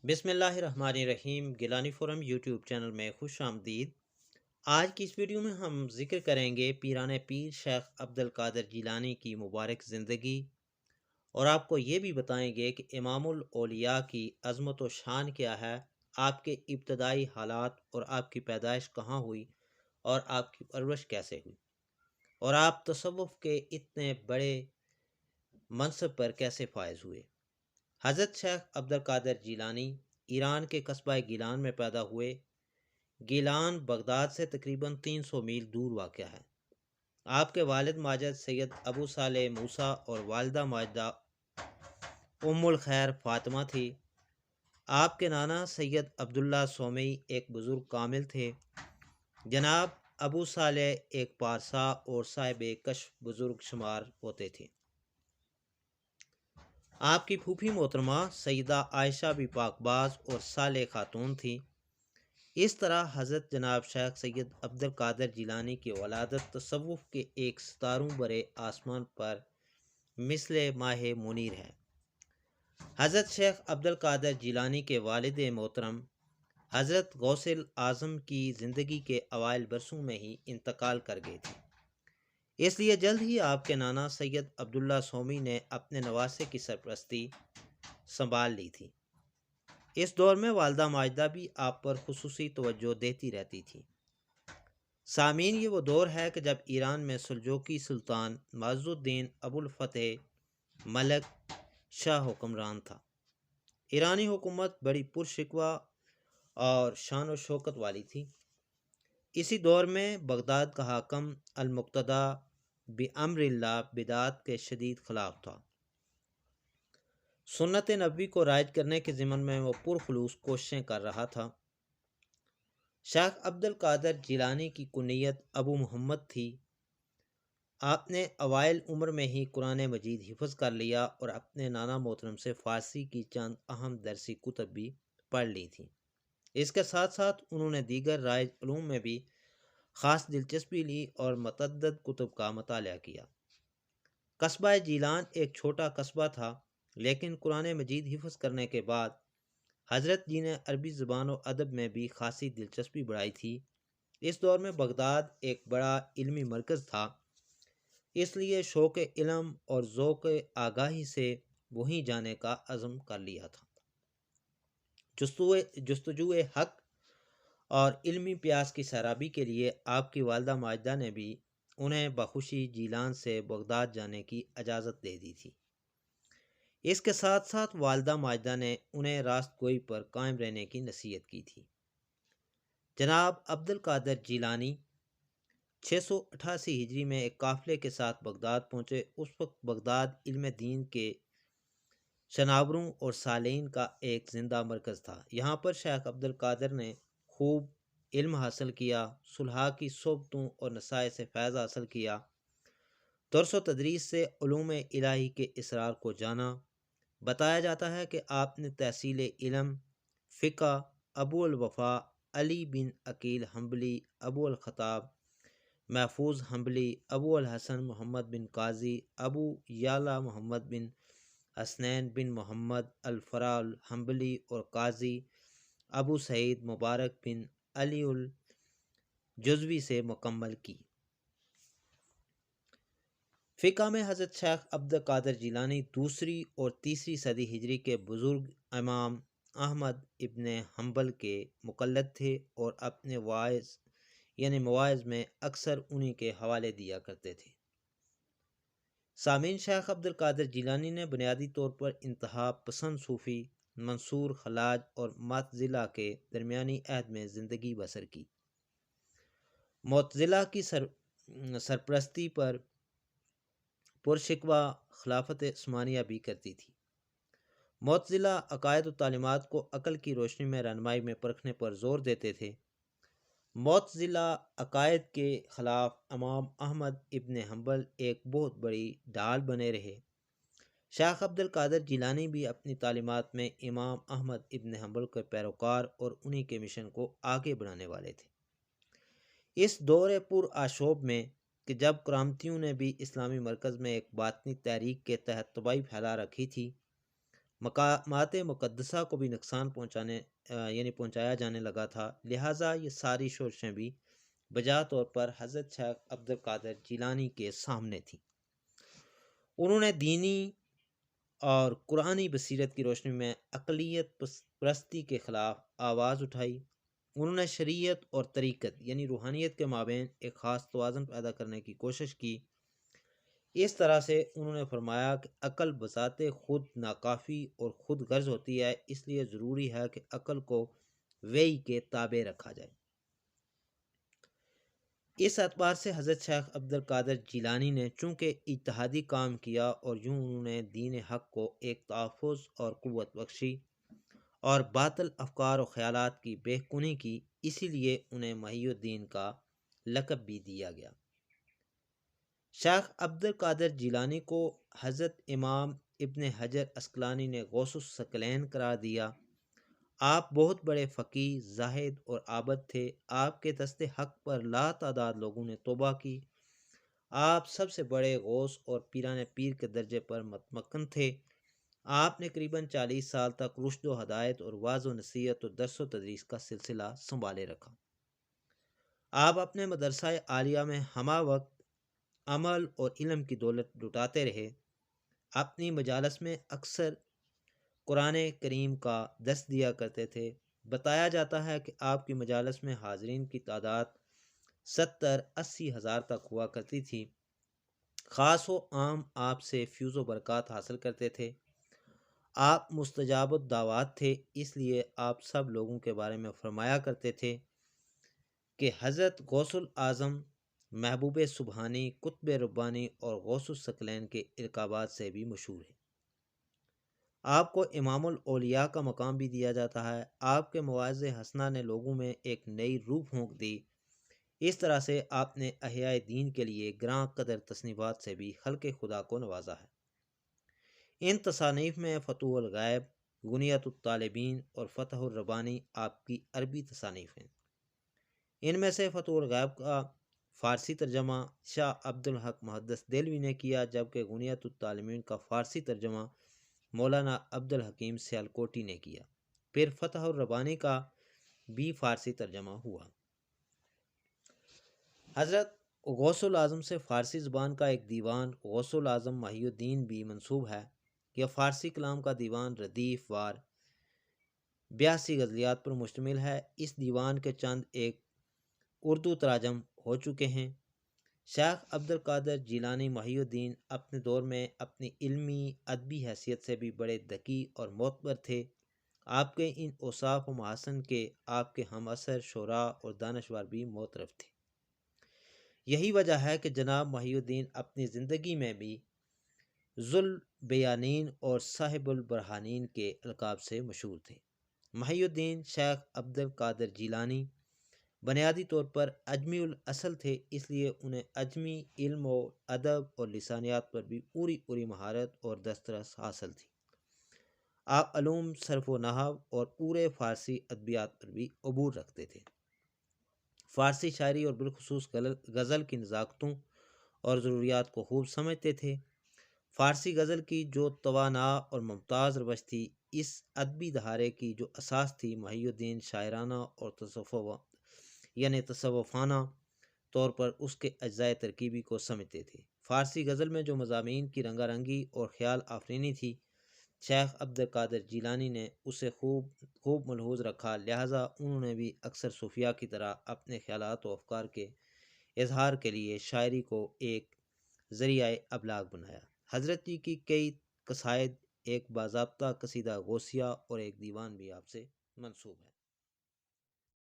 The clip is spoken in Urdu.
بسم اللہ الرحمن الرحیم۔ گیلانی فورم یوٹیوب چینل میں خوش آمدید۔ آج کی اس ویڈیو میں ہم ذکر کریں گے پیران پیر شیخ عبد القادر جیلانی کی مبارک زندگی، اور آپ کو یہ بھی بتائیں گے کہ امام الاولیاء کی عظمت و شان کیا ہے، آپ کے ابتدائی حالات اور آپ کی پیدائش کہاں ہوئی اور آپ کی پرورش کیسے ہوئی، اور آپ تصوف کے اتنے بڑے منصب پر کیسے فائز ہوئے۔ حضرت شیخ عبد القادر جیلانی ایران کے قصبہ گیلان میں پیدا ہوئے۔ گیلان بغداد سے تقریباً 300 میل دور واقع ہے۔ آپ کے والد ماجد سید ابو صالح موسیٰ اور والدہ ماجدہ ام الخیر فاطمہ تھی۔ آپ کے نانا سید عبداللہ سومئی ایک بزرگ کامل تھے۔ جناب ابو صالح ایک پارسا اور صاحب کشف بزرگ شمار ہوتے تھے۔ آپ کی پھوپھی محترمہ سیدہ عائشہ بھی پاک باز اور صالح خاتون تھی۔ اس طرح حضرت جناب شیخ سید عبد القادر جیلانی کی ولادت تصوف کے ایک ستاروں برے آسمان پر مثل ماہ منیر ہے۔ حضرت شیخ عبد القادر جیلانی کے والد محترم حضرت غوث اعظم کی زندگی کے اوائل برسوں میں ہی انتقال کر گئے تھے، اس لیے جلد ہی آپ کے نانا سید عبداللہ سومی نے اپنے نواسے کی سرپرستی سنبھال لی تھی۔ اس دور میں والدہ ماجدہ بھی آپ پر خصوصی توجہ دیتی رہتی تھی۔ سامعین، یہ وہ دور ہے کہ جب ایران میں سلجوقی سلطان معز الدین ابو الفتح ملک شاہ حکمران تھا۔ ایرانی حکومت بڑی پرشکوہ اور شان و شوکت والی تھی۔ اسی دور میں بغداد کا حاکم المقتدی بامر اللہ بدعت کے شدید خلاف تھا۔ سنت نبوی کو رائج کرنے کے ضمن میں وہ پرخلوص کوششیں کر رہا تھا۔ شیخ عبد القادر جیلانی کی کنیت ابو محمد تھی۔ آپ نے اوائل عمر میں ہی قرآن مجید حفظ کر لیا اور اپنے نانا محترم سے فارسی کی چند اہم درسی کتب بھی پڑھ لی تھیں۔ اس کے ساتھ ساتھ انہوں نے دیگر رائج علوم میں بھی خاص دلچسپی لی اور متعدد کتب کا مطالعہ کیا۔ قصبہ جیلان ایک چھوٹا قصبہ تھا، لیکن قرآن مجید حفظ کرنے کے بعد حضرت جی نے عربی زبان و ادب میں بھی خاصی دلچسپی بڑھائی تھی۔ اس دور میں بغداد ایک بڑا علمی مرکز تھا، اس لیے شوق علم اور ذوق آگاہی سے وہیں جانے کا عزم کر لیا تھا۔ جستجو حق اور علمی پیاس کی سیرابی کے لیے آپ کی والدہ ماجدہ نے بھی انہیں بخوشی جیلان سے بغداد جانے کی اجازت دے دی تھی۔ اس کے ساتھ ساتھ والدہ ماجدہ نے انہیں راست گوئی پر قائم رہنے کی نصیحت کی تھی۔ جناب عبد القادر جیلانی 688 ہجری میں ایک قافلے کے ساتھ بغداد پہنچے۔ اس وقت بغداد علم دین کے شناوروں اور صالحین کا ایک زندہ مرکز تھا۔ یہاں پر شیخ عبد القادر نے خوب علم حاصل کیا، صلحاء کی صحبتوں اور نصائح سے فیض حاصل کیا، درس و تدریس سے علوم الہی کے اسرار کو جانا۔ بتایا جاتا ہے کہ آپ نے تحصیل علم، فقہ، ابو الوفا علی بن عقیل حنبلی، ابو الخطاب محفوظ حنبلی، ابو الحسن محمد بن قاضی، ابو یعلا محمد بن حسنین بن محمد الفرا الحنبلی اور قاضی ابو سعید مبارک بن علی الجزوی سے مکمل کی۔ فقہ میں حضرت شیخ عبد القادر جیلانی دوسری اور تیسری صدی ہجری کے بزرگ امام احمد ابن حنبل کے مقلد تھے اور اپنے مواعظ میں اکثر انہی کے حوالے دیا کرتے تھے۔ سامعین، شیخ عبد القادر جیلانی نے بنیادی طور پر انتہا پسند صوفی منصور خلاج اور معتزلہ کے درمیانی عہد میں زندگی بسر کی۔ معتزلہ کی سرپرستی پر پرشکوہ خلافت عثمانیہ بھی کرتی تھی۔ معتزلہ عقائد و تعلیمات کو عقل کی روشنی میں رہنمائی میں پرکھنے پر زور دیتے تھے۔ معتزلہ عقائد کے خلاف امام احمد ابن حنبل ایک بہت بڑی ڈھال بنے رہے۔ شیخ عبد القادر جیلانی بھی اپنی تعلیمات میں امام احمد ابن حنبل کے پیروکار اور انہی کے مشن کو آگے بڑھانے والے تھے۔ اس دور پر آشوب میں کہ جب کرامتیوں نے بھی اسلامی مرکز میں ایک باطنی تحریک کے تحت تباہی پھیلا رکھی تھی، مقامات مقدسہ کو بھی نقصان پہنچایا جانے لگا تھا، لہٰذا یہ ساری شورشیں بھی بجا طور پر حضرت شیخ عبد القادر جیلانی کے سامنے تھیں۔ انہوں نے دینی اور قرآنی بصیرت کی روشنی میں اقلیت پرستی کے خلاف آواز اٹھائی۔ انہوں نے شریعت اور طریقت یعنی روحانیت کے مابین ایک خاص توازن پیدا کرنے کی کوشش کی۔ اس طرح سے انہوں نے فرمایا کہ عقل بذات خود ناکافی اور خود غرض ہوتی ہے، اس لیے ضروری ہے کہ عقل کو وحی کے تابع رکھا جائے۔ اس اعتبار سے حضرت شیخ عبد القادر جیلانی نے چونکہ اجتہادی کام کیا اور یوں انہوں نے دین حق کو ایک تحفظ اور قوت بخشی اور باطل افکار و خیالات کی بے کنی کی، اسی لیے انہیں محی الدین کا لقب بھی دیا گیا۔ شیخ عبد القادر جیلانی کو حضرت امام ابن حجر عسقلانی نے غوث الثقلین قرار دیا۔ آپ بہت بڑے فقیہ، زاہد اور عابد تھے۔ آپ کے دست حق پر لا تعداد لوگوں نے توبہ کی۔ آپ سب سے بڑے غوث اور پیران پیر کے درجے پر متمکن تھے۔ آپ نے قریباً 40 سال تک رشد و ہدایت اور وعظ و نصیحت اور درس و تدریس کا سلسلہ سنبھالے رکھا۔ آپ اپنے مدرسہ عالیہ میں ہمہ وقت عمل اور علم کی دولت لٹاتے رہے۔ اپنی مجالس میں اکثر قرآن کریم کا درس دیا کرتے تھے۔ بتایا جاتا ہے کہ آپ کی مجالس میں حاضرین کی تعداد 70-80 ہزار تک ہوا کرتی تھی۔ خاص و عام آپ سے فیض و برکات حاصل کرتے تھے۔ آپ مستجاب الدعوات تھے، اس لیے آپ سب لوگوں کے بارے میں فرمایا کرتے تھے کہ حضرت غوث الاعظم محبوب سبحانی، قطب ربانی اور غوث الثقلین کے القابات سے بھی مشہور ہے۔ آپ کو امام الاولیاء کا مقام بھی دیا جاتا ہے۔ آپ کے مواعظ حسنہ نے لوگوں میں ایک نئی روح پھونک دی۔ اس طرح سے آپ نے احیاء دین کے لیے گراں قدر تصنیفات سے بھی خلق خدا کو نوازا ہے۔ ان تصانیف میں فتوح الغیب، غنیۃ الطالبین اور فتح الربانی آپ کی عربی تصانیف ہیں۔ ان میں سے فتوح الغیب کا فارسی ترجمہ شاہ عبد الحق محدث دہلوی نے کیا، جبکہ غنیۃ الطالبین کا فارسی ترجمہ مولانا عبد الحکیم سیالکوٹی نے کیا۔ پھر فتح الربانی کا بھی فارسی ترجمہ ہوا۔ حضرت غوث الاعظم سے فارسی زبان کا ایک دیوان غوث الاعظم محی الدین بھی منسوب ہے۔ یہ فارسی کلام کا دیوان ردیف وار 82 غزلیات پر مشتمل ہے۔ اس دیوان کے چند ایک اردو تراجم ہو چکے ہیں۔ شیخ عبد القادر جیلانی محی الدین اپنے دور میں اپنی علمی ادبی حیثیت سے بھی بڑے ذکی اور معتبر تھے۔ آپ کے ان اوصاف و محاسن کے آپ کے ہم عصر شعراء اور دانشور بھی معترف تھے۔ یہی وجہ ہے کہ جناب محی الدین اپنی زندگی میں بھی ذو البیانین اور صاحب البرہانین کے القاب سے مشہور تھے۔ محی الدین شیخ عبد القادر جیلانی بنیادی طور پر اجمی الاصل تھے، اس لیے انہیں اجمی علم و ادب اور لسانیات پر بھی پوری مہارت اور دسترس حاصل تھی۔ آپ علوم صرف و نحو اور پورے فارسی ادبیات پر بھی عبور رکھتے تھے۔ فارسی شاعری اور بالخصوص غزل کی نزاکتوں اور ضروریات کو خوب سمجھتے تھے۔ فارسی غزل کی جو توانا اور ممتاز روش تھی، اس ادبی دھارے کی جو اساس تھی، محی الدین شاعرانہ اور تصوفانہ طور پر اس کے اجزائے ترکیبی کو سمجھتے تھے۔ فارسی غزل میں جو مضامین کی رنگا رنگی اور خیال آفرینی تھی، شیخ عبد القادر جیلانی نے اسے خوب ملحوظ رکھا، لہٰذا انہوں نے بھی اکثر صوفیاء کی طرح اپنے خیالات و افکار کے اظہار کے لیے شاعری کو ایک ذریعہ ابلاغ بنایا۔ حضرت جی کی کئی قصائد، ایک باضابطہ قصیدہ غوثیہ اور ایک دیوان بھی آپ سے منسوب ہے۔